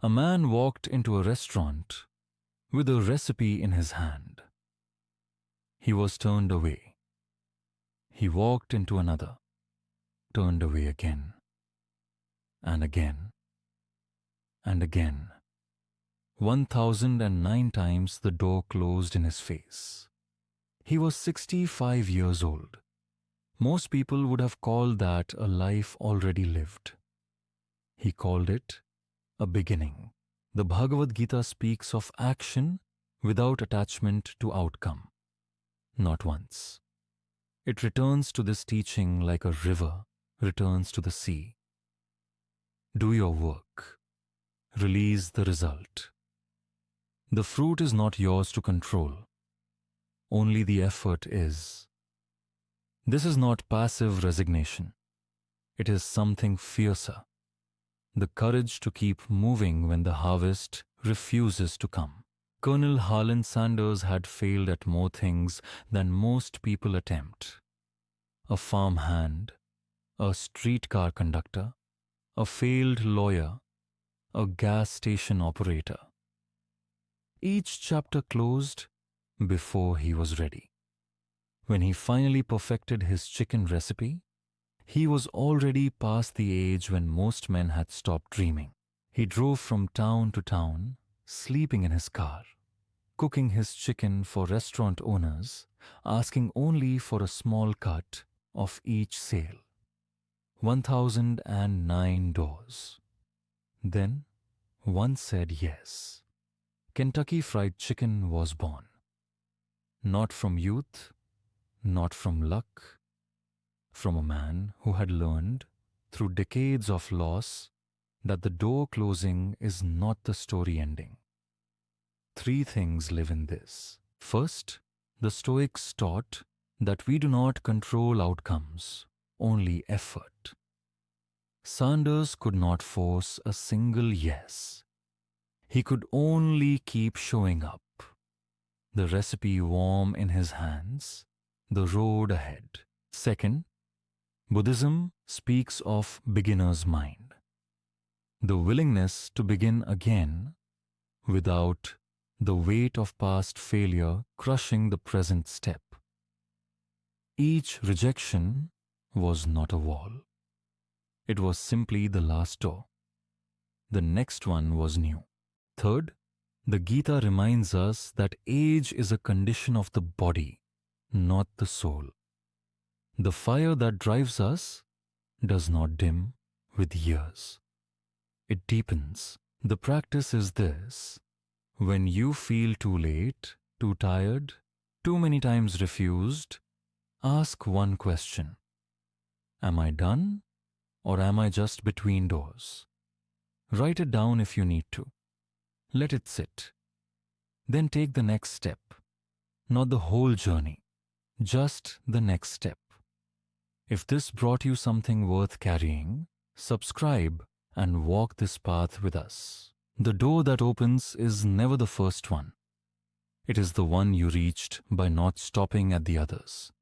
A man walked into a restaurant with a recipe in his hand. He was turned away. He walked into another, turned away again, and again, and again. 1,009 times the door closed in his face. He was 65 years old. Most people would have called that a life already lived. He called it a beginning. The Bhagavad Gita speaks of action without attachment to outcome. Not once. It returns to this teaching like a river returns to the sea. Do your work. Release the result. The fruit is not yours to control. Only the effort is. This is not passive resignation. It is something fiercer. The courage to keep moving when the harvest refuses to come. Colonel Harlan Sanders had failed at more things than most people attempt. A farmhand, a streetcar conductor, a failed lawyer, a gas station operator. Each chapter closed before he was ready. When he finally perfected his chicken recipe, he was already past the age when most men had stopped dreaming. He drove from town to town, sleeping in his car, cooking his chicken for restaurant owners, asking only for a small cut of each sale. 1,009 doors. Then one said yes. Kentucky Fried Chicken was born. Not from youth, not from luck, from a man who had learned through decades of loss that the door closing is not the story ending. 3 things live in this. First, the Stoics taught that we do not control outcomes, only effort. Sanders could not force a single yes. He could only keep showing up. The recipe warm in his hands, the road ahead. Second, Buddhism speaks of beginner's mind. The willingness to begin again without the weight of past failure crushing the present step. Each rejection was not a wall. It was simply the last door. The next one was new. Third, the Gita reminds us that age is a condition of the body, not the soul. The fire that drives us does not dim with years. It deepens. The practice is this. When you feel too late, too tired, too many times refused, ask one question. Am I done, or am I just between doors? Write it down if you need to. Let it sit. Then take the next step. Not the whole journey, just the next step. If this brought you something worth carrying, subscribe and walk this path with us. The door that opens is never the first one. It is the one you reached by not stopping at the others.